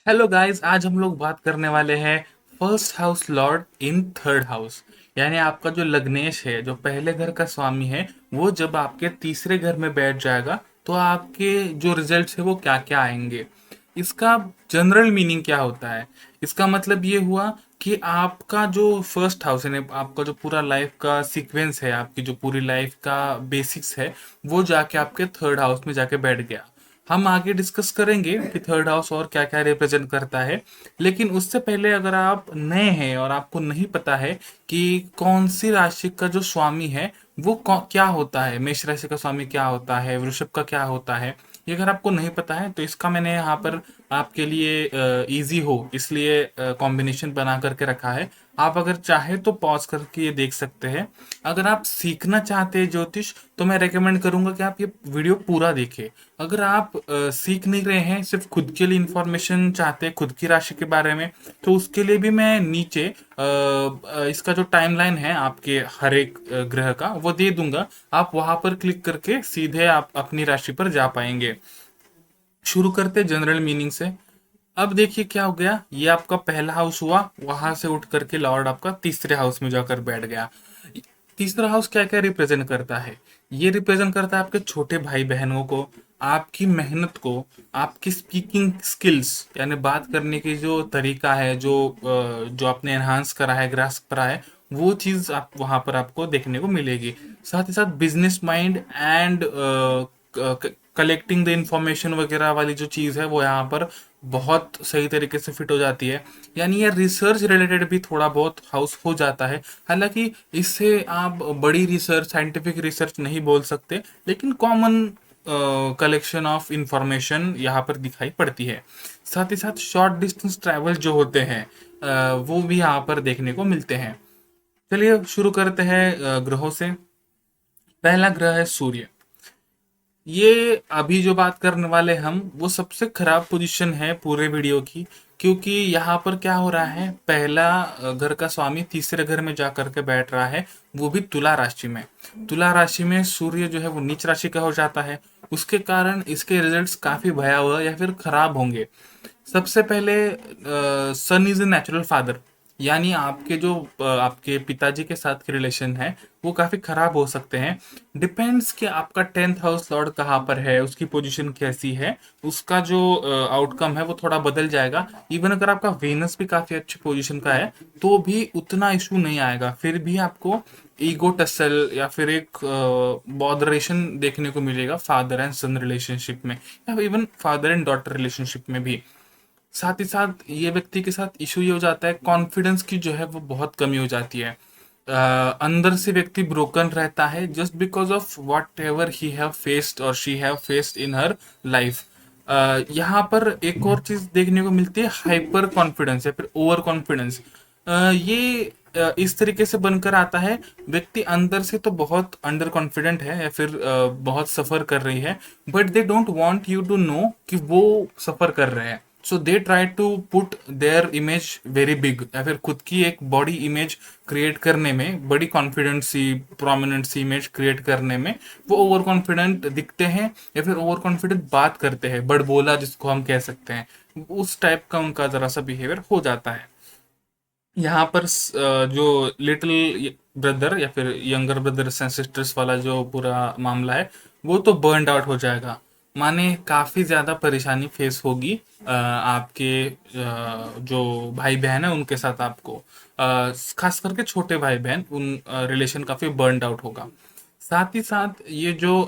Hello guys, आज हम लोग बात करने वाले हैं first house Lord in third house. यानी आपका जो लग्नेश है, जो पहले घर का स्वामी है, वो जब आपके तीसरे घर में बैठ जाएगा तो आपके जो रिजल्ट्स है वो क्या क्या आएंगे। इसका जनरल मीनिंग क्या होता है? इसका मतलब ये हुआ कि आपका जो फर्स्ट हाउस है, आपका जो पूरा लाइफ का सीक्वेंस है, आपकी जो पूरी लाइफ का बेसिक्स है, वो जाके आपके थर्ड हाउस में जाके बैठ गया। हम आगे डिस्कस करेंगे कि थर्ड हाउस और क्या क्या रिप्रेजेंट करता है। लेकिन उससे पहले, अगर आप नए हैं और आपको नहीं पता है कि कौन सी राशि का जो स्वामी है वो क्या होता है, मेष राशि का स्वामी क्या होता है, वृषभ का क्या होता है, ये अगर आपको नहीं पता है तो इसका मैंने यहाँ पर आपके लिए इजी हो इसलिए कॉम्बिनेशन बना करके रखा है। आप अगर चाहे तो पॉज करके ये देख सकते हैं। अगर आप सीखना चाहते हैं ज्योतिष, तो मैं रेकमेंड करूंगा कि आप ये वीडियो पूरा देखें। अगर आप सीख नहीं रहे हैं, सिर्फ खुद के लिए इंफॉर्मेशन चाहते हैं खुद की राशि के बारे में, तो उसके लिए भी मैं नीचे इसका जो टाइमलाइन है आपके हर एक ग्रह का वो दे दूंगा। आप वहां पर क्लिक करके सीधे आप अपनी राशि पर जा पाएंगे। शुरू करते जनरल मीनिंग से। अब देखिए क्या हो गया, ये आपका पहला हाउस हुआ, वहां से उठ करके लॉर्ड आपका तीसरे हाउस में जाकर बैठ गया। तीसरा हाउस क्या क्या रिप्रेजेंट करता है? ये रिप्रेजेंट करता है आपके छोटे भाई बहनों को, आपकी मेहनत को, आपकी स्पीकिंग स्किल्स, यानी बात करने की जो तरीका है, जो आपने एनहांस करा है, ग्रास्प करा है, वो चीज आप वहां पर आपको देखने को मिलेगी। साथ ही साथ business mind and collecting the information वगैरह वाली जो चीज़ है वो यहाँ पर बहुत सही तरीके से फिट हो जाती है। यानी ये रिसर्च रिलेटेड भी थोड़ा बहुत हाउस हो जाता है। हालांकि इससे आप बड़ी रिसर्च, साइंटिफिक रिसर्च नहीं बोल सकते, लेकिन कॉमन कलेक्शन ऑफ इंफॉर्मेशन यहाँ पर दिखाई पड़ती है। साथ ही साथ शॉर्ट डिस्टेंस ट्रैवल जो होते हैं वो भी यहाँ पर देखने को मिलते हैं। चलिए शुरू करते हैं ग्रहों से। पहला ग्रह है सूर्य। ये अभी जो बात करने वाले हम, वो सबसे खराब पोजीशन है पूरे वीडियो की। क्योंकि यहाँ पर क्या हो रहा है, पहला घर का स्वामी तीसरे घर में जा करके बैठ रहा है, वो भी तुला राशि में। तुला राशि में सूर्य जो है वो नीच राशि का हो जाता है। उसके कारण इसके रिजल्ट्स काफी भयावह या फिर खराब होंगे। सबसे पहले सन इज ए नेचुरल फादर, यानी आपके जो आपके पिताजी के साथ के रिलेशन है वो काफी खराब हो सकते हैं। डिपेंड्स कि आपका टेंथ हाउस लॉर्ड कहाँ पर है, उसकी पोजीशन कैसी है, उसका जो आउटकम है वो थोड़ा बदल जाएगा। इवन अगर आपका वेनस भी काफी अच्छी पोजीशन का है तो भी उतना इशू नहीं आएगा, फिर भी आपको ईगो टसल या फिर एक बॉदरेशन देखने को मिलेगा फादर एंड सन रिलेशनशिप में, या even father and daughter relationship में भी। साथ ही साथ ये व्यक्ति के साथ इशू ये हो जाता है, कॉन्फिडेंस की जो है वो बहुत कमी हो जाती है। अंदर से व्यक्ति ब्रोकन रहता है just because of whatever he have faced और she have faced in her life. यहाँ पर एक और चीज देखने को मिलती है, हाइपर कॉन्फिडेंस या फिर ओवर कॉन्फिडेंस। ये इस तरीके से बनकर आता है, व्यक्ति अंदर से तो बहुत अंडर कॉन्फिडेंट है या फिर बहुत सफर कर रही है, but they don't want you to know कि वो सफर कर रहे हैं। So they try to put their image very big, या फिर खुद की एक बॉडी इमेज क्रिएट करने में, बड़ी कॉन्फिडेंट सी प्रोमिनेंट सी इमेज क्रिएट करने में वो ओवर कॉन्फिडेंट दिखते हैं, या फिर ओवर कॉन्फिडेंट बात करते हैं, बड़बोला जिसको हम कह सकते हैं, उस टाइप का उनका जरा सा बिहेवियर हो जाता है। यहाँ पर जो लिटिल ब्रदर या फिर यंगर ब्रदर्स एंड सिस्टर्स वाला जो पूरा मामला है वो तो बर्न आउट हो जाएगा। माने काफी ज्यादा परेशानी फेस होगी आपके जो भाई बहन है उनके साथ आपको, खास करके छोटे भाई बहन, उन रिलेशन काफी बर्न आउट होगा। साथ ही साथ ये जो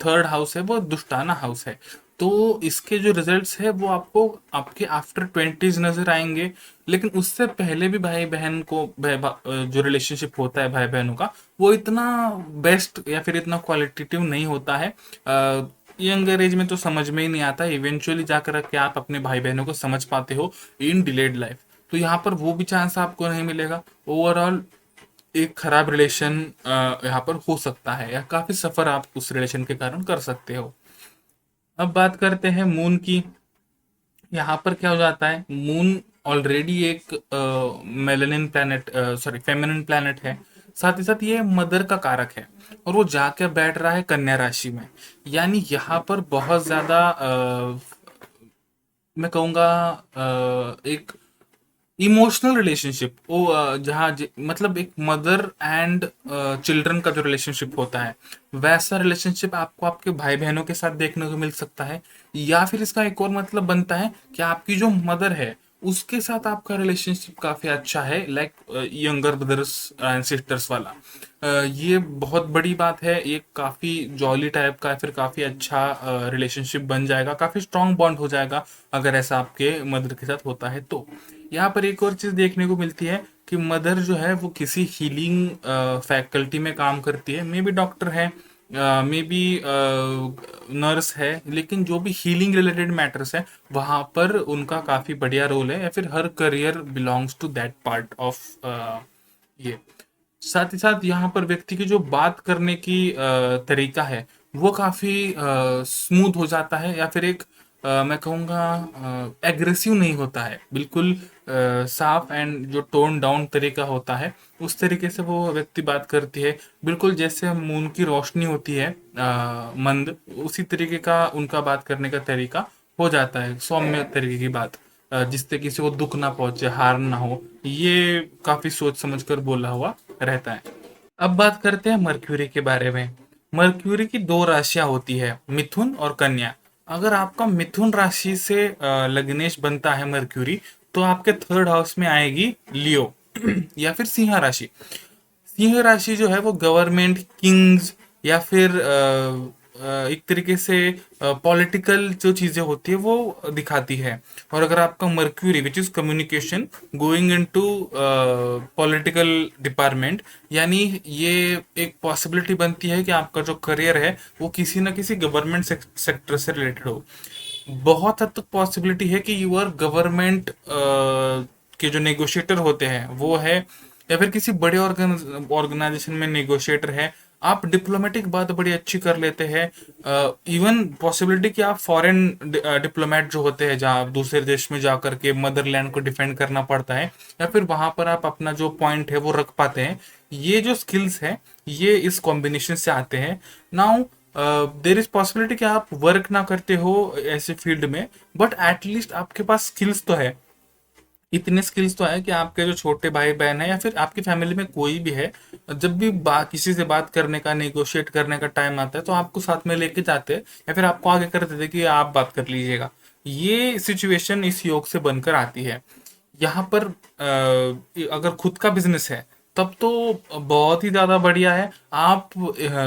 थर्ड हाउस है वो दुष्टाना हाउस है, तो इसके जो रिजल्ट्स है वो आपको आपके आफ्टर ट्वेंटीज नजर आएंगे। लेकिन उससे पहले भी भाई बहन को जो रिलेशनशिप होता है भाई बहनों का, वो इतना बेस्ट या फिर इतना क्वालिटेटिव नहीं होता है। यंगर एज में तो समझ में ही नहीं आता, इवेंचुअली जाकर के आप अपने भाई बहनों को समझ पाते हो इन डिलेड लाइफ। तो यहाँ पर वो भी चांस आपको नहीं मिलेगा। ओवरऑल एक खराब रिलेशन यहाँ पर हो सकता है, या काफी सफर आप उस रिलेशन के कारण कर सकते हो। अब बात करते हैं मून की। यहाँ पर क्या हो जाता है, मून ऑलरेडी एक melanin planet, sorry feminine planet है। साथ ही साथ ये मदर का कारक है, और वो जाके बैठ रहा है कन्या राशि में। यानी यहाँ पर बहुत ज्यादा मैं कहूँगा एक इमोशनल रिलेशनशिप वो जहाँ मतलब एक मदर एंड चिल्ड्रन का जो रिलेशनशिप होता है, वैसा रिलेशनशिप आपको आपके भाई बहनों के साथ देखने को मिल सकता है। या फिर इसका एक और मतलब बनता है कि आपकी जो मदर है उसके साथ आपका रिलेशनशिप काफ़ी अच्छा है, like younger brothers and sisters वाला। ये बहुत बड़ी बात है, ये काफ़ी जॉली टाइप का, फिर काफ़ी अच्छा रिलेशनशिप बन जाएगा, काफ़ी स्ट्रांग बॉन्ड हो जाएगा अगर ऐसा आपके मदर के साथ होता है तो। यहाँ पर एक और चीज़ देखने को मिलती है कि मदर जो है वो किसी हीलिंग फैकल्टी में काम करती है, मे बी डॉक्टर है, मे बी नर्स है, लेकिन जो भी हीलिंग रिलेटेड मैटर्स है वहाँ पर उनका काफ़ी बढ़िया रोल है, या फिर हर career belongs to that part of ये। साथ ही साथ यहाँ पर व्यक्ति की जो बात करने की तरीका है वो काफ़ी स्मूथ हो जाता है, या फिर एक मैं कहूँगा एग्रेसिव नहीं होता है, बिल्कुल साफ एंड जो टोन डाउन तरीका होता है उस तरीके से वो व्यक्ति बात करती है, बिल्कुल जैसे मून की रोशनी होती है मंद, उसी तरीके का उनका बात करने का तरीका हो जाता है, सौम्य तरीके की बात, जिससे किसी को दुख ना पहुंचे, हार ना हो, ये काफी सोच समझकर बोला हुआ रहता है। अब बात करते हैं मर्क्यूरी के बारे में। मर्क्यूरी की दो राशियां होती है, मिथुन और कन्या। अगर आपका मिथुन राशि से लग्नेश बनता है मर्क्यूरी, तो आपके थर्ड हाउस में आएगी लियो या फिर सिंह राशि। सिंह राशि जो है वो गवर्नमेंट, किंग्स, या फिर एक तरीके से पॉलिटिकल जो चीजें होती है वो दिखाती है। और अगर आपका mercury which is communication going into political department, यानी ये एक पॉसिबिलिटी बनती है कि आपका जो करियर है वो किसी ना किसी गवर्नमेंट सेक्टर से रिलेटेड हो। बहुत हद तक पॉसिबिलिटी है कि यूआर गवर्नमेंट के जो नेगोशिएटर होते हैं वो है, या फिर किसी बड़े ऑर्गेनाइजेशन में नेगोशिएटर है, आप डिप्लोमेटिक बात बड़ी अच्छी कर लेते हैं। इवन पॉसिबिलिटी कि आप फॉरेन डिप्लोमेट जो होते हैं, जहाँ आप दूसरे देश में जा करके मदरलैंड को डिफेंड करना पड़ता है, या फिर वहां पर आप अपना जो पॉइंट है वो रख पाते हैं, ये जो स्किल्स है ये इस कॉम्बिनेशन से आते हैं। नाउ देर इज पॉसिबिलिटी कि आप वर्क ना करते हो ऐसे फील्ड में, बट एटलीस्ट आपके पास स्किल्स तो है, इतने स्किल्स तो है कि आपके जो छोटे भाई बहन है या फिर आपकी फैमिली में कोई भी है, जब भी किसी से बात करने का, नेगोशिएट करने का टाइम आता है तो आपको साथ में लेके जाते हैं, या फिर आपको आगे कर देते हैं कि आप बात कर लीजिएगा। ये सिचुएशन इस योग से बनकर आती है। यहाँ पर अगर खुद का बिजनेस है तब तो बहुत ही ज्यादा बढ़िया है। आप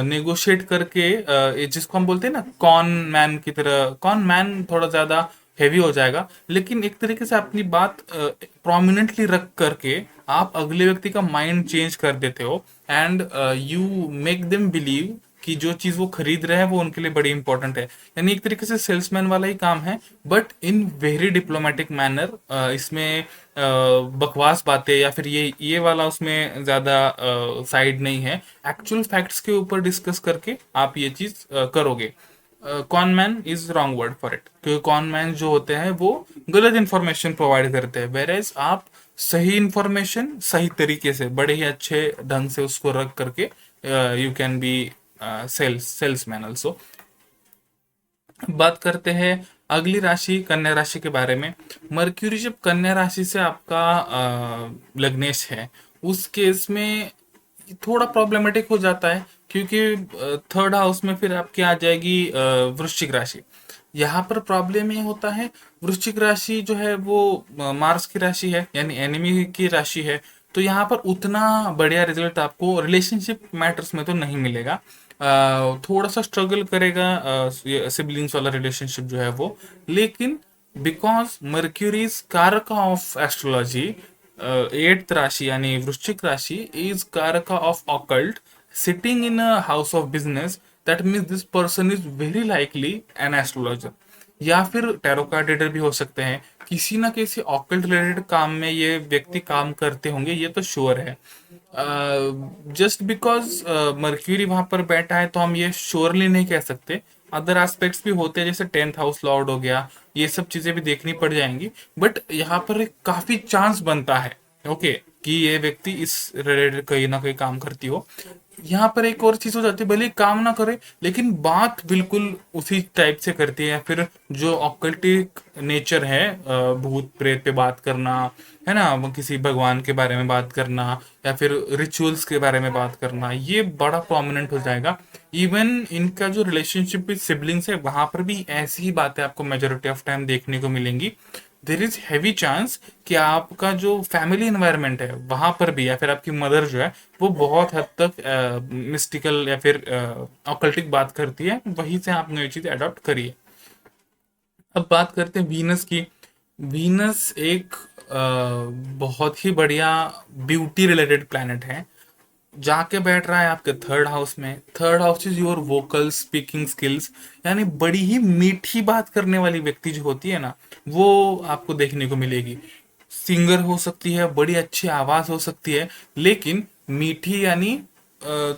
नेगोशिएट करके जिसको हम बोलते हैं ना कॉन मैन की तरह, कॉन मैन थोड़ा ज्यादा हैवी हो जाएगा, लेकिन एक तरीके से अपनी बात प्रोमिनेंटली रख करके आप अगले व्यक्ति का माइंड चेंज कर देते हो, and you make them believe कि जो चीज वो खरीद रहे हैं वो उनके लिए बड़ी इंपॉर्टेंट है। यानी एक तरीके से सेल्समैन वाला ही काम है, but in very diplomatic manner. इसमें बकवास बातें या फिर ये वाला उसमें ज्यादा साइड नहीं है, एक्चुअल फैक्ट्स के ऊपर डिस्कस करके आप ये चीज करोगे। Cone man is wrong word for it, क्योंकि कॉन मैन जो होते हैं वो गलत इंफॉर्मेशन प्रोवाइड करते हैं, वेर एज आप सही इंफॉर्मेशन सही तरीके से बड़े ही अच्छे ढंग से उसको रख करके you can be salesman also. बात करते हैं अगली राशि कन्या राशि के बारे में। मर्क्यूरी जब कन्या राशि से आपका लग्नेश है, उस केस में थोड़ा प्रॉब्लमेटिक हो जाता है, क्योंकि थर्ड हाउस में फिर आपकी आ जाएगी वृश्चिक राशि। यहाँ पर प्रॉब्लम ये होता है, वृश्चिक राशि जो है वो मार्स की राशि है, यानी एनिमी की राशि है, तो यहाँ पर उतना बढ़िया रिजल्ट आपको रिलेशनशिप मैटर्स में तो नहीं मिलेगा। थोड़ा सा स्ट्रगल करेगा सिबलिंग्स वाला रिलेशनशिप जो है वो, लेकिन बिकॉज मर्क्यूरी इज कारका ऑफ एस्ट्रोलॉजी, एट्थ राशि यानी वृश्चिक राशि इज कारका of occult, sitting in a house of business, that means this person is very likely an astrologer, या फिर टैरो कार्ड रीडर भी हो सकते हैं। किसी ना किसी ऑकल्ट रिलेटेड काम में ये व्यक्ति काम करते होंगे, ये तो श्योर है। जस्ट बिकॉज मर्क्यूरी वहां पर बैठा है तो हम ये श्योरली नहीं कह सकते, अदर एस्पेक्ट्स भी होते हैं, जैसे टेंथ हाउस लॉर्ड हो गया, ये सब चीजें भी देखनी पड़ जाएंगी, बट यहाँ पर एक काफी चांस बनता है, ओके, कि ये व्यक्ति इस रिलेटेड कहीं ना कहीं काम करती हो। यहाँ पर एक और चीज हो जाती है, भले ही काम ना करे लेकिन बात बिल्कुल उसी टाइप से करती है, या फिर जो ऑकल्टिक नेचर है, भूत प्रेत पे बात करना, है ना, वो किसी भगवान के बारे में बात करना, या फिर रिचुअल्स के बारे में बात करना, ये बड़ा प्रोमिनेंट हो जाएगा। इवन इनका जो रिलेशनशिप विद सिबलिंग्स है, वहां पर भी ऐसी ही बातें आपको मेजोरिटी ऑफ टाइम देखने को मिलेंगी। देर इज हैवी चांस कि आपका जो फैमिली इन्वायरमेंट है वहां पर भी, या फिर आपकी मदर जो है वो बहुत हद तक मिस्टिकल या फिर ऑकल्टिक बात करती है, वहीं से आपने ये चीज अडॉप्ट करी है। अब बात करते हैं वीनस की। वीनस एक बहुत ही बढ़िया ब्यूटी रिलेटेड प्लैनेट है, जाके बैठ रहा है आपके थर्ड हाउस में। Third house is your vocal speaking skills, यानी बड़ी ही मीठी बात करने वाली व्यक्ति जो होती है ना, वो आपको देखने को मिलेगी। सिंगर हो सकती है, बड़ी अच्छी आवाज हो सकती है, लेकिन मीठी यानी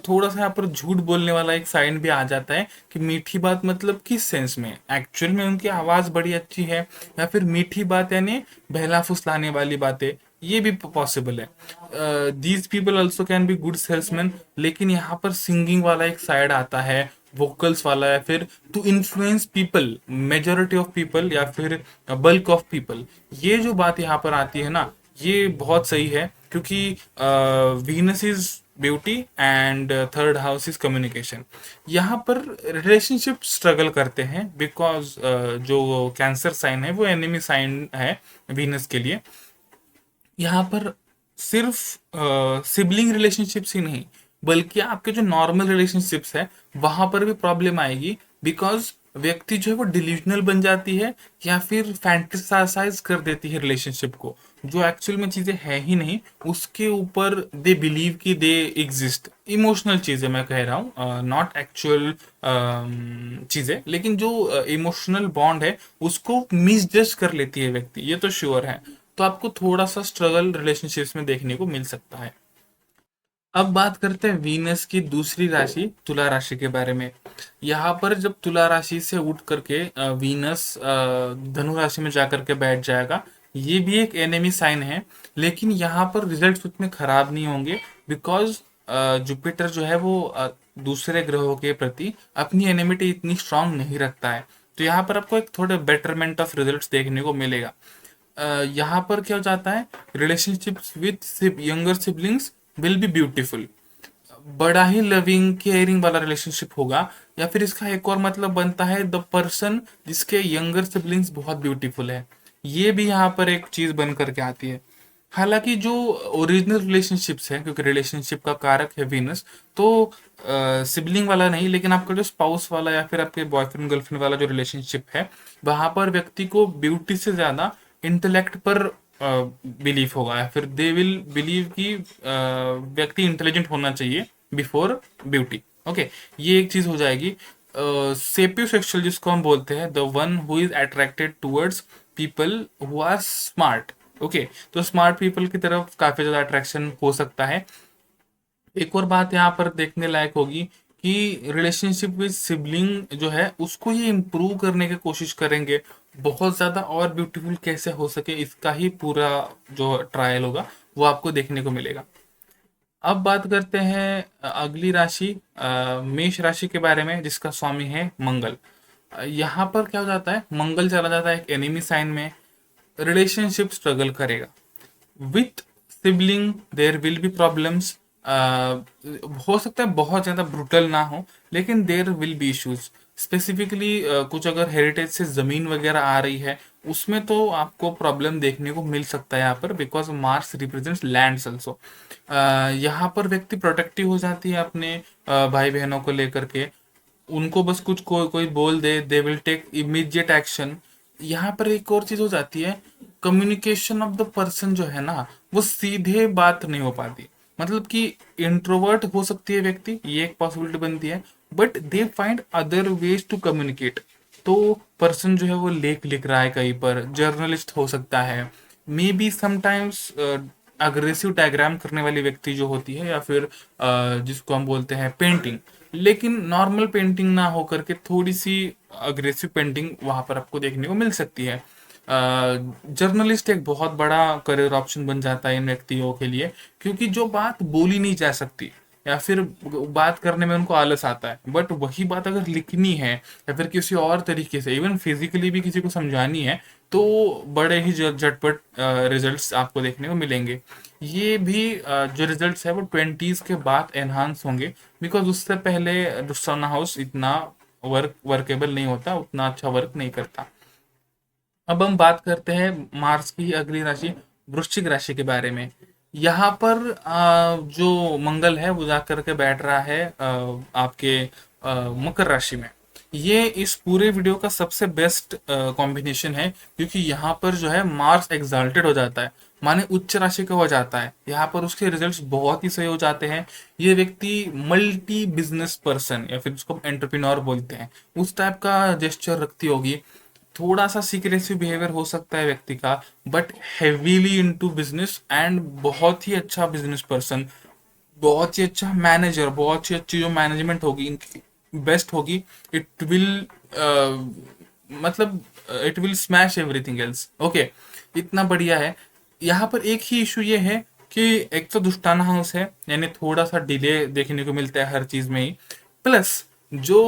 थोड़ा सा यहाँ पर झूठ बोलने वाला एक साइन भी आ जाता है कि मीठी बात मतलब किस सेंस में, एक्चुअल में उनकी आवाज बड़ी अच्छी है, या फिर मीठी बात यानी बहला फुसलाने वाली बातें, ये भी पॉसिबल है। These people also can be good salesman, लेकिन यहाँ पर सिंगिंग वाला एक साइड आता है, वोकल्स वाला, या फिर to influence people, majority of people या फिर बल्क ऑफ पीपल। ये जो बात यहाँ पर आती है ना, ये बहुत सही है, क्योंकि Venus is beauty and third house is communication. यहाँ पर रिलेशनशिप स्ट्रगल करते हैं बिकॉज जो कैंसर साइन है वो एनिमी साइन है वीनस के लिए। यहाँ पर सिर्फ सिबलिंग रिलेशनशिप्स ही नहीं, बल्कि आपके जो नॉर्मल रिलेशनशिप्स है वहां पर भी प्रॉब्लम आएगी, बिकॉज व्यक्ति जो है वो डिल्यूजनल बन जाती है, या फिर फैंटेसाइज कर देती है रिलेशनशिप को, जो एक्चुअल में चीजें है ही नहीं, उसके ऊपर दे बिलीव कि दे एग्जिस्ट। इमोशनल चीजें मैं कह रहा हूँ, नॉट एक्चुअल चीजें, लेकिन जो इमोशनल बॉन्ड है उसको मिसजज कर लेती है व्यक्ति, ये तो श्योर है। तो आपको थोड़ा सा स्ट्रगल रिलेशनशिप्स में देखने को मिल सकता है। अब बात करते हैं वीनस की दूसरी राशि तुला राशि के बारे में। यहाँ पर जब तुला राशि से उठ करके वीनस धनु राशि में जाकर के बैठ जाएगा, ये भी एक एनिमी साइन है, लेकिन यहाँ पर रिजल्ट्स उतने खराब नहीं होंगे, बिकॉज जुपिटर जो है वो दूसरे ग्रहों के प्रति अपनी एनिमिटी इतनी स्ट्रांग नहीं रखता है। तो यहाँ पर आपको एक थोड़े बेटरमेंट ऑफ रिजल्ट्स देखने को मिलेगा। यहाँ पर क्या हो जाता है, relationships with younger siblings will be beautiful, बड़ा ही लविंग केयरिंग वाला रिलेशनशिप होगा। या फिर इसका एक और मतलब बनता है द पर्सन जिसके यंगर सिबलिंग्स बहुत ब्यूटीफुल है, ये भी यहाँ पर एक चीज बन करके आती है। हालांकि जो ओरिजिनल रिलेशनशिप्स है, क्योंकि रिलेशनशिप का कारक है वीनस, तो सिबलिंग वाला नहीं, लेकिन आपका जो स्पाउस वाला या फिर आपके बॉयफ्रेंड गर्लफ्रेंड वाला जो रिलेशनशिप है, वहां पर व्यक्ति को ब्यूटी से ज्यादा इंटेलेक्ट पर बिलीव होगा, या फिर दे विल बिलीव कि व्यक्ति इंटेलिजेंट होना चाहिए बिफोर ब्यूटी। ओके, ये एक चीज हो जाएगी। सेपियो सेक्सुअल जिसको हम बोलते हैं, the one who is attracted towards people who are smart. Okay, तो स्मार्ट पीपल की तरफ काफी ज्यादा अट्रैक्शन हो सकता है। एक और बात यहाँ पर देखने लायक होगी कि रिलेशनशिप विद सिबलिंग जो है उसको ये इम्प्रूव करने की कोशिश करेंगे, बहुत ज्यादा और ब्यूटीफुल कैसे हो सके इसका ही पूरा जो ट्रायल होगा वो आपको देखने को मिलेगा। अब बात करते हैं अगली राशि मेष राशि के बारे में, जिसका स्वामी है मंगल। यहाँ पर क्या हो जाता है, मंगल चला जाता है एक एनिमी साइन में, रिलेशनशिप स्ट्रगल करेगा with sibling, there will be problems. हो सकता है बहुत ज्यादा ब्रुटल ना हो, लेकिन there will be issues. Specifically कुछ अगर हेरिटेज से जमीन वगैरह आ रही है, उसमें तो आपको प्रॉब्लम देखने को मिल सकता है यहाँ पर, because Mars represents lands also. यहाँ पर व्यक्ति प्रोटेक्टिव हो जाती है अपने भाई बहनों को लेकर के, उनको बस कुछ कोई बोल दे, they will take immediate action. यहाँ पर एक और चीज हो जाती है, कम्युनिकेशन ऑफ द पर्सन जो है ना, वो सीधे बात नहीं हो पाती। मतलब कि इंट्रोवर्ट हो सकती है व्यक्ति, ये एक पॉसिबिलिटी बनती है, but they find other ways to communicate. तो पर्सन जो है वो लेख लिख रहा है कहीं पर, जर्नलिस्ट हो सकता है, may be sometimes aggressive diagram करने वाली व्यक्ति जो होती है, या फिर जिसको हम बोलते हैं पेंटिंग, लेकिन नॉर्मल पेंटिंग ना होकर के थोड़ी सी अग्रेसिव पेंटिंग वहां पर आपको देखने को मिल सकती है। जर्नलिस्ट एक बहुत बड़ा करियर ऑप्शन बन जाता है इन व्यक्तियों के लिए, क्योंकि जो बात बोली नहीं जा सकती या फिर बात करने में उनको आलस आता है। बट वही बात अगर लिखनी है या फिर किसी और तरीके से इवन फिजिकली भी किसी को समझानी है तो बड़े ही झटपट रिजल्ट्स आपको देखने को मिलेंगे। ये भी जो रिजल्ट्स है वो 20s के बाद एनहांस होंगे, बिकॉज उससे पहले जो सन हाउस इतना वर्केबल नहीं होता, उतना अच्छा वर्क नहीं करता। अब हम बात करते हैं मार्स की अगली राशि वृश्चिक राशि के बारे में। यहाँ पर जो मंगल है वो जाकर के बैठ रहा है आपके मकर राशि में। ये इस पूरे वीडियो का सबसे बेस्ट कॉम्बिनेशन है, क्योंकि यहाँ पर जो है मार्स एग्जाल्टेड हो जाता है, माने उच्च राशि का हो जाता है। यहाँ पर उसके रिजल्ट्स बहुत ही सही हो जाते हैं। ये व्यक्ति मल्टी बिजनेस पर्सन या फिर उसको एंटरप्रेन्योर बोलते हैं, उस टाइप का जेस्चर रखती होगी। थोड़ा सा सीक्रेसिव बिहेवियर हो सकता है व्यक्ति का, but heavily into business and बहुत ही अच्छा बिजनेस पर्सन, बहुत ही अच्छा मैनेजर, बहुत ही अच्छी जो मैनेजमेंट होगी इनकी बेस्ट होगी। इट विल मतलब it will smash everything else. Okay, इतना बढ़िया है। यहाँ पर एक ही इशू ये है कि एक तो दुष्टाना हाउस है, यानी थोड़ा सा डिले देखने को मिलता है हर चीज में ही। प्लस जो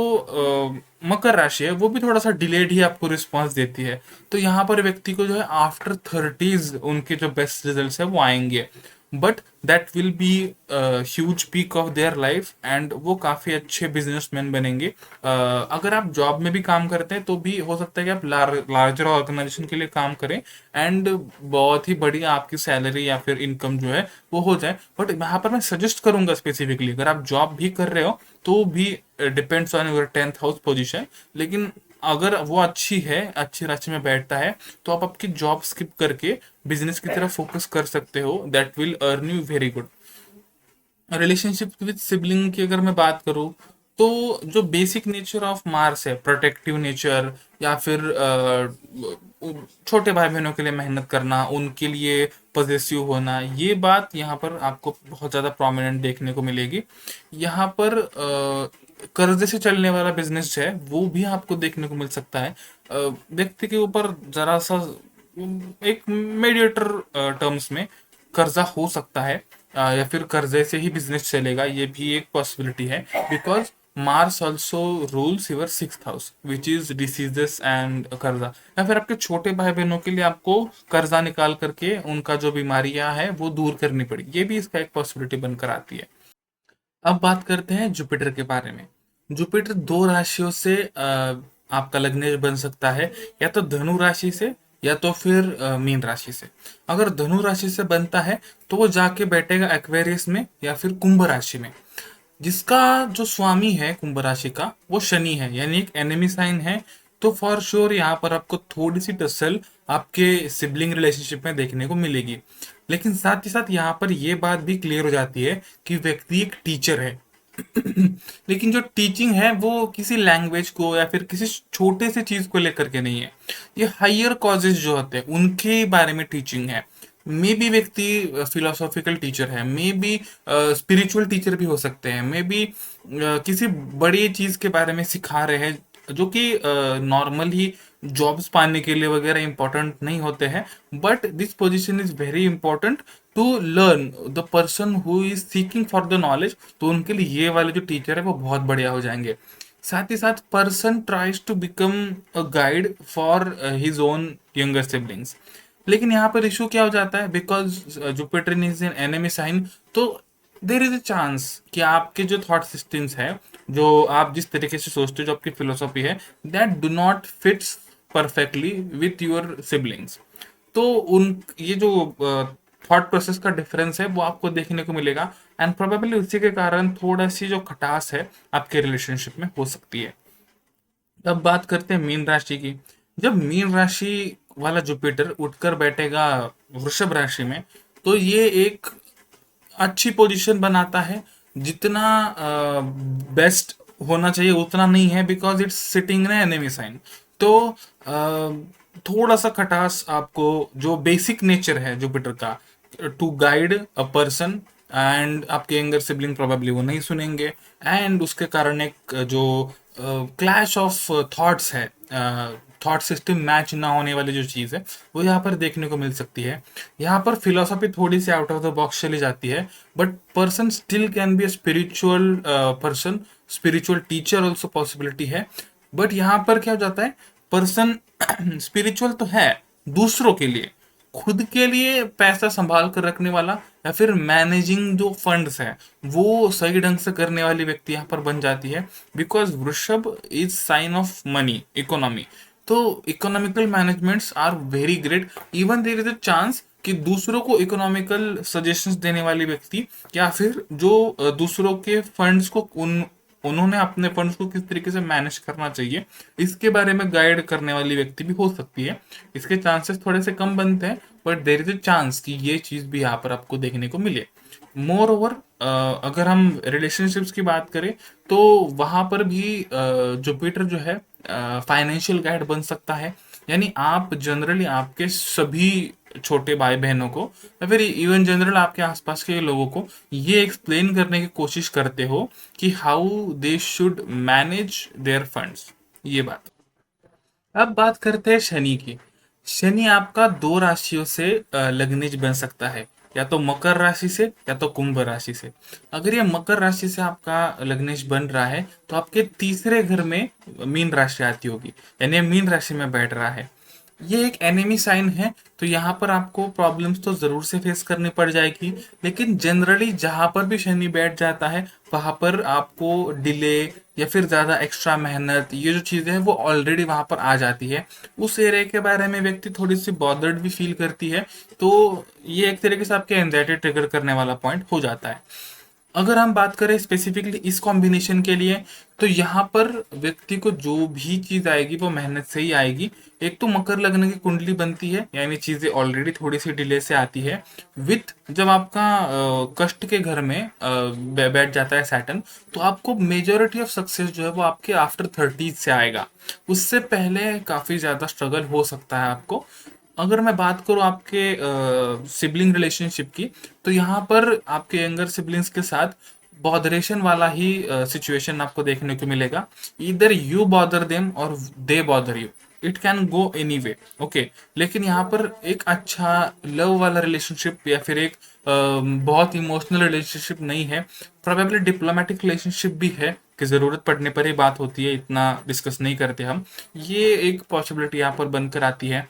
मकर राशि है वो भी थोड़ा सा डिलेड ही आपको रिस्पांस देती है। तो यहाँ पर व्यक्ति को जो है आफ्टर 30s उनके जो बेस्ट रिजल्ट्स है वो आएंगे, but that will be huge peak of their life and वो काफी अच्छे बिजनेसमैन बनेंगे। अगर आप जॉब में भी काम करते हैं तो भी हो सकता है कि आप लार्जर ऑर्गेनाइजेशन के लिए काम करें एंड बहुत ही बड़ी आपकी सैलरी या फिर इनकम जो है वो हो जाए। बट यहाँ पर मैं सजेस्ट करूंगा स्पेसिफिकली, अगर आप जॉब भी कर रहे हो तो भी depends on your 10th house position, लेकिन अगर वो अच्छी है, अच्छी राशि में बैठता है, तो आप आपकी जॉब स्किप करके बिजनेस की तरफ फोकस कर सकते हो। That will earn you very good. Relationship with sibling की अगर मैं बात करूं तो जो बेसिक नेचर ऑफ मार्स है, प्रोटेक्टिव नेचर या फिर छोटे भाई बहनों के लिए मेहनत करना, उनके लिए पॉजिटिव होना, ये बात यहाँ पर आपको बहुत ज़्यादा प्रोमिनेंट देखने को मिलेगी। यहाँ पर कर्जे से चलने वाला बिजनेस है वो भी आपको देखने को मिल सकता है। व्यक्ति के ऊपर जरा सा एक मीडिएटर टर्म्स में कर्जा हो सकता है, या फिर कर्जे से ही बिजनेस चलेगा, ये भी एक पॉसिबिलिटी है। Because Mars also rules your 6th house which is diseases and कर्जा, या फिर आपके छोटे भाई बहनों के लिए आपको कर्जा निकाल करके उनका जो बीमारियां है वो दूर करनी पड़ी, ये भी इसका एक पॉसिबिलिटी बनकर आती है। अब बात करते हैं जुपिटर के बारे में। जुपिटर दो राशियों से आपका लग्नेश बन सकता है, या तो धनु राशि से या तो फिर मीन राशि से। अगर धनु राशि से बनता है तो वो जाके बैठेगा एक्वेरियस में या फिर कुंभ राशि में, जिसका जो स्वामी है कुंभ राशि का वो शनि है, यानी एक एनिमी साइन है। तो फॉर श्योर यहाँ पर आपको थोड़ी सी टसल आपके सिबलिंग रिलेशनशिप में देखने को मिलेगी। लेकिन साथ ही साथ यहाँ पर ये बात भी क्लियर हो जाती है कि व्यक्ति एक टीचर है लेकिन जो टीचिंग है वो किसी लैंग्वेज को या फिर किसी छोटे से चीज को लेकर के नहीं है, ये हायर कॉजेज जो होते हैं उनके बारे में टीचिंग है। मे बी व्यक्ति फिलोसॉफिकल टीचर है, मे बी स्पिरिचुअल टीचर भी हो सकते हैं, मे बी किसी बड़ी चीज के बारे में सिखा रहे हैं जो कि नॉर्मल ही जॉब्स पाने के लिए वगैरह इंपॉर्टेंट नहीं होते हैं। But this position is very important to learn the person who is seeking for the knowledge, तो उनके लिए ये वाले जो टीचर है वो बहुत बढ़िया हो जाएंगे। साथ ही साथ person tries to become a guide for his own younger siblings. लेकिन यहाँ पर इशू क्या हो जाता है, because Jupiter is an enemy sign, तो देर इज अ चांस कि आपके जो थॉट सिस्टम्स है, जो आप जिस तरीके से सोचते हो, जो आपकी फिलोसॉफी है, that do not fits perfectly with your siblings. तो उन ये जो थॉट प्रोसेस का डिफरेंस है वो आपको देखने को मिलेगा एंड प्रोबेबली उसी के कारण थोड़ा सी जो खटास है आपके रिलेशनशिप में हो सकती है। अब बात करते हैं मीन राशि की। जब मीन राशि वाला जुपिटर उठकर बैठेगा वृषभ राशि में तो ये एक अच्छी पोजीशन बनाता है। जितना बेस्ट होना चाहिए उतना नहीं है, because it's sitting in enemy sign. तो थोड़ा सा खटास आपको, जो बेसिक नेचर है जुपिटर का to guide a person, and आपके यंगर सिबलिंग प्रोबेबली वो नहीं सुनेंगे, एंड उसके कारण एक जो क्लैश ऑफ थॉट्स है थॉट सिस्टम मैच ना होने वाली जो चीज़ है वो यहाँ पर देखने को मिल सकती है। यहाँ पर फिलोसॉफी थोड़ी सी आउट ऑफ द बॉक्स चली जाती है, but person still can be a spiritual person, spiritual teacher also possibility है। बट यहाँ पर क्या हो जाता है, पर्सन स्पिरिचुअल तो है दूसरों के लिए, खुद के लिए पैसा संभाल कर रखने वाला या फिर मैनेजिंग जो फंड्स है वो सही ढंग से करने वाली व्यक्ति यहाँ पर बन जाती है। Because Vrishabh is sign of money, economy. तो economical managements are very great. Even there is a chance कि दूसरों को इकोनॉमिकल सजेशंस देने वाली व्यक्ति या फिर जो दूसरों के फंड्स को उन्होंने अपने फंड्स को किस तरीके से मैनेज करना चाहिए इसके बारे में गाइड करने वाली व्यक्ति भी हो सकती है। इसके चांसेस थोड़े से कम बनते हैं, but there is a chance कि ये चीज भी यहाँ पर आपको देखने को मिले। मोर ओवर अगर हम रिलेशनशिप्स की बात करें तो वहां पर भी जुपिटर जो है फाइनेंशियल गाइड बन सकता है। यानी आप जनरली आपके सभी छोटे भाई बहनों को या फिर इवन जनरल आपके आसपास के लोगों को ये एक्सप्लेन करने की कोशिश करते हो कि how they should manage there funds, ये बात। अब बात करते हैं शनि की। शनि आपका दो राशियों से लग्नेज बन सकता है, या तो मकर राशि से या तो कुंभ राशि से। अगर ये मकर राशि से आपका लग्नेश बन रहा है तो आपके तीसरे घर में मीन राशि आती होगी, यानी ये मीन राशि में बैठ रहा है। ये एक एनिमी साइन है, तो यहाँ पर आपको प्रॉब्लम्स तो जरूर से फेस करनी पड़ जाएगी। लेकिन जनरली जहां पर भी शनि बैठ जाता है वहां पर आपको डिले या फिर ज्यादा एक्स्ट्रा मेहनत, ये जो चीजें हैं वो ऑलरेडी वहां पर आ जाती है। उस एरिया के बारे में व्यक्ति थोड़ी सी बॉदर्ड भी फील करती है, तो ये एक तरीके से आपके एंजाइटी ट्रिगर करने वाला पॉइंट हो जाता है। अगर हम बात करें स्पेसिफिकली इस कॉम्बिनेशन के लिए, तो यहाँ पर व्यक्ति को जो भी चीज आएगी वो मेहनत से ही आएगी। एक तो मकर लग्न की कुंडली बनती है, यानी चीजें ऑलरेडी थोड़ी सी डिले से आती है। विथ जब आपका कष्ट के घर में बैठ जाता है सैटर्न, तो आपको मेजोरिटी ऑफ सक्सेस जो है वो आपके आफ्टर 30 से आएगा। उससे पहले काफी ज्यादा स्ट्रगल हो सकता है आपको। अगर मैं बात करूं आपके सिबलिंग रिलेशनशिप की, तो यहाँ पर आपके यंगर सिबलिंग्स के साथ बॉदरेशन वाला ही सिचुएशन आपको देखने को मिलेगा। इधर यू बॉदर देम और they bother you, it can go any way, okay. लेकिन यहाँ पर एक अच्छा लव वाला रिलेशनशिप या फिर एक बहुत इमोशनल रिलेशनशिप नहीं है। प्रोबेबली डिप्लोमेटिक रिलेशनशिप भी है कि जरूरत पड़ने पर ही बात होती है, इतना डिस्कस नहीं करते हम। ये एक पॉसिबिलिटी यहाँ पर बनकर आती है।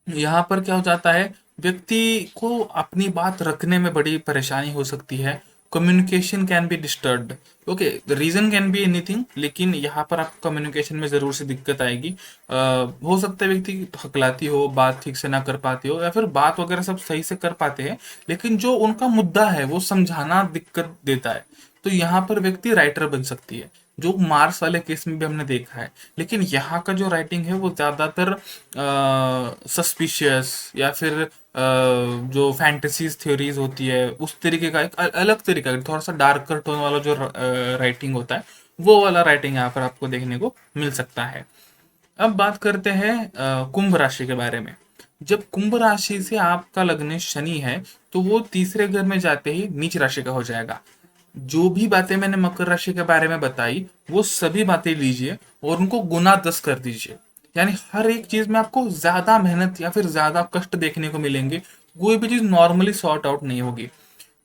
यहाँ पर क्या हो जाता है, व्यक्ति को अपनी बात रखने में बड़ी परेशानी हो सकती है। Communication can be disturbed, okay, the reason can be anything, लेकिन यहाँ पर आपको कम्युनिकेशन में जरूर से दिक्कत आएगी। हो सकता है व्यक्ति हकलाती हो, बात ठीक से ना कर पाते हो, या फिर बात वगैरह सब सही से कर पाते हैं लेकिन जो उनका मुद्दा है वो समझाना दिक्कत देता है। तो यहाँ पर व्यक्ति राइटर बन सकती है, जो मार्स वाले केस में भी हमने देखा है। लेकिन यहाँ का जो राइटिंग है वो ज्यादातर सस्पिशियस या फिर जो फैंटेसीज थ्योरीज होती है उस तरीके का, एक अलग तरीका, थोड़ा सा डार्कर टोन वाला जो राइटिंग होता है वो वाला राइटिंग यहाँ पर आपको देखने को मिल सकता है। अब बात करते हैं कुंभ राशि के बारे में। जब कुंभ राशि से आपका लग्न शनि है तो वो तीसरे घर में जाते ही नीच राशि का हो जाएगा। जो भी बातें मैंने मकर राशि के बारे में बताई वो सभी बातें लीजिए और उनको गुना 10 कर दीजिए। यानी हर एक चीज में आपको ज्यादा मेहनत या फिर ज्यादा कष्ट देखने को मिलेंगे, कोई भी चीज नॉर्मली सॉर्ट आउट नहीं होगी।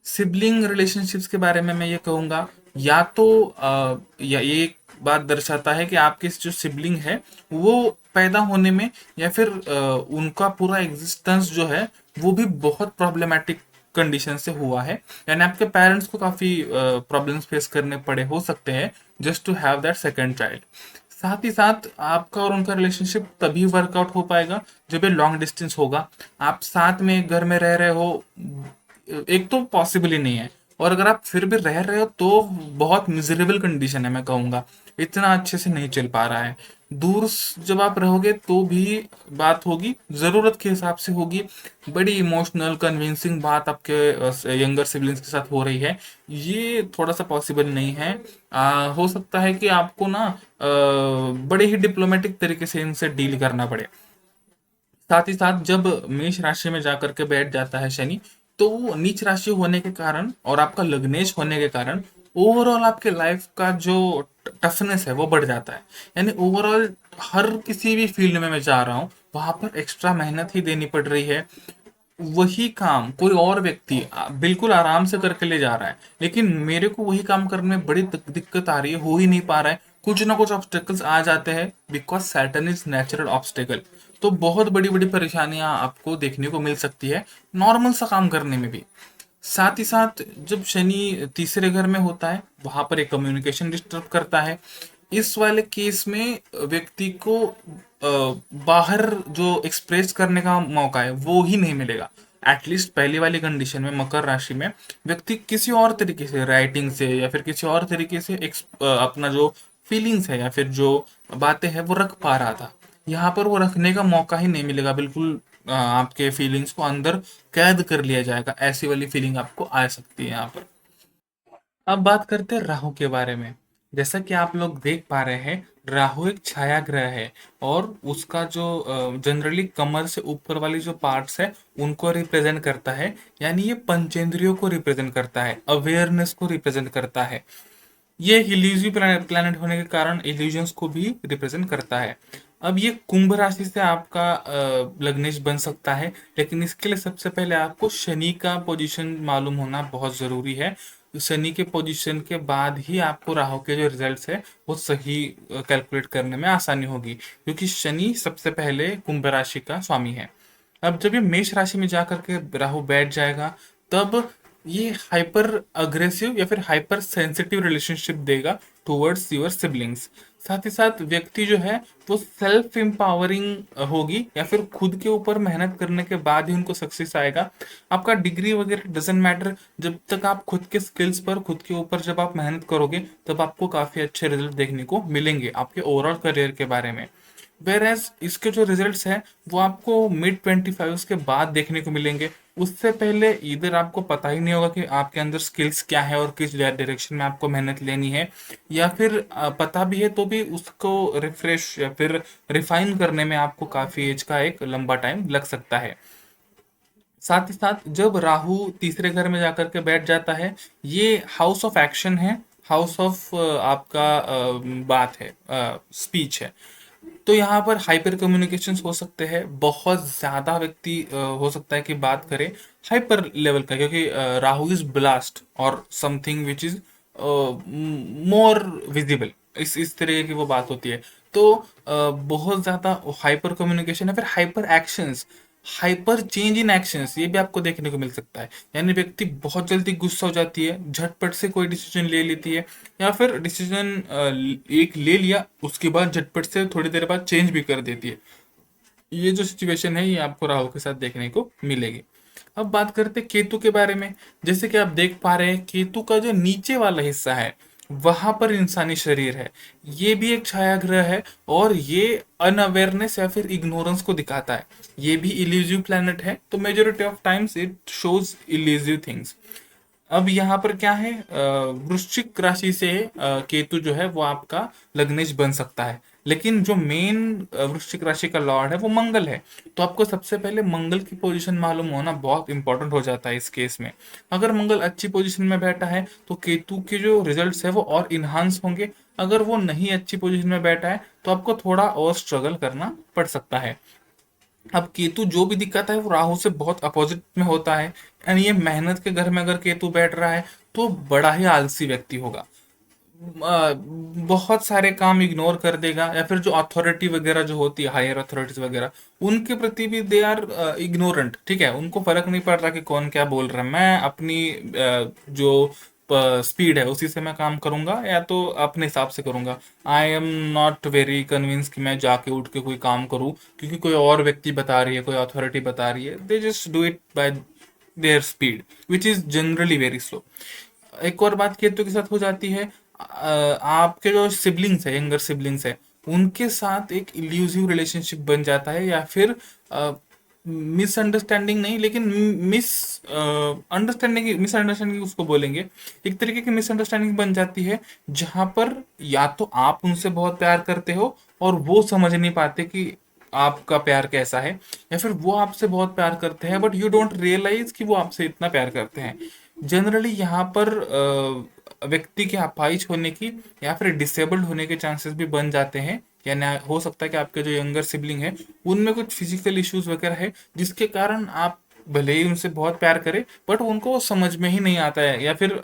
सिबलिंग रिलेशनशिप्स के बारे में मैं ये कहूंगा, या तो या ये एक बात दर्शाता है कि आपके जो सिबलिंग है वो पैदा होने में या फिर उनका पूरा एग्जिस्टेंस जो है वो भी बहुत प्रॉब्लमेटिक कंडीशन से हुआ है। यानी आपके पेरेंट्स को काफी प्रॉब्लम्स फेस करने पड़े हो सकते हैं just to have that second child. साथ ही साथ आपका और उनका रिलेशनशिप तभी वर्कआउट हो पाएगा जब ये लॉन्ग डिस्टेंस होगा। आप साथ में एक घर में रह रहे हो, एक तो पॉसिबल ही नहीं है, और अगर आप फिर भी रह रहे हो तो बहुत मिजरेबल कंडीशन है, मैं कहूंगा इतना अच्छे से नहीं चल पा रहा है। दूर जब आप रहोगे तो भी बात होगी, जरूरत के हिसाब से होगी। बड़ी इमोशनल कन्विंसिंग बात आपके यंगर सिबलिंग्स के साथ हो रही है, ये थोड़ा सा पॉसिबल नहीं है। हो सकता है कि आपको ना बड़े ही डिप्लोमेटिक तरीके से इनसे डील करना पड़े। साथ ही साथ जब मेष राशि में जाकर के बैठ जाता है शनि, तो वो नीच राशि होने के कारण और आपका लग्नेश होने के कारण ओवरऑल आपके लाइफ का जो टफनेस है वो बढ़ जाता है। यानी ओवरऑल हर किसी भी फील्ड में मैं जा रहा हूँ, वहां पर एक्स्ट्रा मेहनत ही देनी पड़ रही है। वही काम कोई और व्यक्ति बिल्कुल आराम से करके ले जा रहा है, लेकिन मेरे को वही काम करने में बड़ी दिक्कत आ रही है, हो ही नहीं पा रहा है। कुछ ना कुछ ऑब्स्टेकल्स आ जाते हैं, because Saturn is natural obstacle. तो बहुत बड़ी बड़ी परेशानियां आपको देखने को मिल सकती है नॉर्मल सा काम करने में भी। साथ ही साथ जब शनि तीसरे घर में होता है, वहां पर एक कम्युनिकेशन डिस्टर्ब करता है। इस वाले केस में व्यक्ति को बाहर जो एक्सप्रेस करने का मौका है वो ही नहीं मिलेगा। एटलीस्ट पहली वाली कंडीशन में मकर राशि में व्यक्ति किसी और तरीके से, राइटिंग से या फिर किसी और तरीके से अपना जो फीलिंग्स है या फिर जो बातें हैं वो रख पा रहा था। यहाँ पर वो रखने का मौका ही नहीं मिलेगा, बिल्कुल आपके फीलिंग्स को अंदर कैद कर लिया जाएगा। ऐसी वाली फीलिंग आपको आ सकती है यहाँ पर। अब बात करते हैं राहु के बारे में। जैसा कि आप लोग देख पा रहे हैं, राहु एक छाया ग्रह है और उसका जो जनरली कमर से ऊपर वाली जो पार्ट्स है उनको रिप्रेजेंट करता है। यानी ये पंचेंद्रियों को रिप्रेजेंट करता है, अवेयरनेस को रिप्रेजेंट करता है। ये इल्यूजिव प्लैनेट होने के कारण इल्यूजन्स को भी रिप्रेजेंट करता है। अब ये कुंभ राशि से आपका लग्नेश बन सकता है, लेकिन इसके लिए सबसे पहले आपको शनि का पोजीशन मालूम होना बहुत ज़रूरी है। शनि के पोजीशन के बाद ही आपको राहु के जो रिजल्ट्स है वो सही कैलकुलेट करने में आसानी होगी, क्योंकि शनि सबसे पहले कुंभ राशि का स्वामी है। अब जब ये मेष राशि में जाकर के राहु बैठ जाएगा, तब ये हाइपर अग्रेसिव या फिर हाइपर सेंसिटिव रिलेशनशिप देगा टुवर्ड्स योर सिबलिंग्स। साथ ही साथ व्यक्ति जो है वो सेल्फ एम्पावरिंग होगी, या फिर खुद के ऊपर मेहनत करने के बाद ही उनको सक्सेस आएगा। आपका डिग्री वगैरह डजेंट मैटर, जब तक आप खुद के स्किल्स पर, खुद के ऊपर जब आप मेहनत करोगे तब आपको काफ़ी अच्छे रिजल्ट देखने को मिलेंगे आपके ओवरऑल करियर के बारे में। वेर एज इसके जो रिजल्ट्स हैं वो आपको मिड 25 के बाद देखने को मिलेंगे। उससे पहले इधर आपको पता ही नहीं होगा कि आपके अंदर स्किल्स क्या है और किस डायरेक्शन में आपको मेहनत लेनी है, या फिर पता भी है तो भी उसको रिफ्रेश या फिर रिफाइन करने में आपको काफ़ी एज का एक लंबा टाइम लग सकता है। साथ ही साथ जब राहु तीसरे घर में जाकर के बैठ जाता है, ये हाउस ऑफ एक्शन है, हाउस ऑफ आपका बात है, स्पीच है। तो यहाँ पर हाइपर कम्युनिकेशंस हो सकते हैं, बहुत ज़्यादा व्यक्ति हो सकता है कि बात करे हाइपर लेवल का, क्योंकि राहु इज ब्लास्ट और something which is more visible, इस तरीके की वो बात होती है। तो बहुत ज़्यादा हाइपर कम्युनिकेशन है, फिर hyper actions, hyper change in actions, ये भी आपको देखने को मिल सकता है। यानी व्यक्ति बहुत जल्दी गुस्सा हो जाती है, झटपट से कोई डिसीजन ले लेती है, या फिर डिसीजन एक ले लिया उसके बाद झटपट से थोड़ी देर बाद चेंज भी कर देती है। ये जो सिचुएशन है ये आपको राहु के साथ देखने को मिलेगी। अब बात करते हैं केतु के बारे में। जैसे कि आप देख पा रहे हैं, केतु का जो नीचे वाला हिस्सा है वहां पर इंसानी शरीर है। ये भी एक छाया ग्रह है और ये अनअवेयरनेस या फिर इग्नोरेंस को दिखाता है। ये भी इल्यूजिव प्लैनेट है, तो majority of times it shows elusive things. अब यहाँ पर क्या है, वृश्चिक राशि से केतु जो है वो आपका लग्नेश बन सकता है, लेकिन जो मेन वृश्चिक राशि का लॉर्ड है वो मंगल है। तो आपको सबसे पहले मंगल की पोजीशन मालूम होना बहुत इंपॉर्टेंट हो जाता है इस केस में। अगर मंगल अच्छी पोजीशन में बैठा है तो केतु के जो रिजल्ट्स है वो और इन्हांस होंगे। अगर वो नहीं अच्छी पोजीशन में बैठा है तो आपको थोड़ा और स्ट्रगल करना पड़ सकता है। अब केतु जो भी दिक्कत है वो राहु से बहुत अपोजिट में होता है। यानी ये मेहनत के घर में अगर केतु बैठ रहा है तो बड़ा ही आलसी व्यक्ति होगा। बहुत सारे काम इग्नोर कर देगा, या फिर जो अथॉरिटी वगैरह जो होती है, हायर अथॉरिटीज वगैरह, उनके प्रति भी दे आर इग्नोरेंट। ठीक है, उनको फर्क नहीं पड़ रहा कि कौन क्या बोल रहा है, मैं अपनी जो स्पीड है उसी से मैं काम करूंगा या तो अपने हिसाब से करूंगा। I am not very convince कि मैं जाके उठ के कोई काम करूं क्योंकि कोई और व्यक्ति बता रही है, कोई अथॉरिटी बता रही है। They just do it by there speed which is generally very slow. एक और बात केतु के साथ हो जाती है, आपके जो सिबलिंग्स है, यंगर सिबलिंग्स है, उनके साथ एक इल्यूसिव रिलेशनशिप बन जाता है, या फिर मिसअंडरस्टैंडिंग नहीं लेकिन मिसअंडरस्टैंडिंग उसको बोलेंगे। एक तरीके की मिसअंडरस्टैंडिंग बन जाती है जहां पर या तो आप उनसे बहुत प्यार करते हो और वो समझ नहीं पाते कि आपका प्यार कैसा है, या फिर वो आपसे बहुत प्यार करते हैं बट यू डोंट रियलाइज कि वो आपसे इतना प्यार करते हैं। जनरली यहाँ पर व्यक्ति के अपाहिज होने की या फिर डिसेबल्ड होने के चांसेस भी बन जाते हैं यानी हो सकता है कि आपके जो यंगर सिबलिंग है उनमें कुछ फिजिकल इश्यूज वगैरह है, जिसके कारण आप भले ही उनसे बहुत प्यार करें बट उनको वो समझ में ही नहीं आता है, या फिर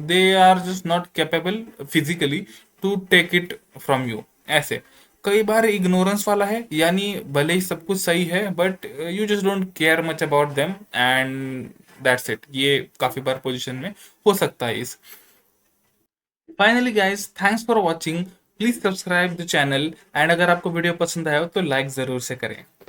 they are just not capable physically to take it from you. ऐसे कई बार इग्नोरेंस वाला है, यानी भले ही सब कुछ सही है but you just don't care much about them and that's it. ये काफी बार पोजीशन में हो सकता है इस। Finally guys, thanks for watching. Please subscribe the channel, and अगर आपको वीडियो पसंद आया हो तो लाइक जरूर से करें।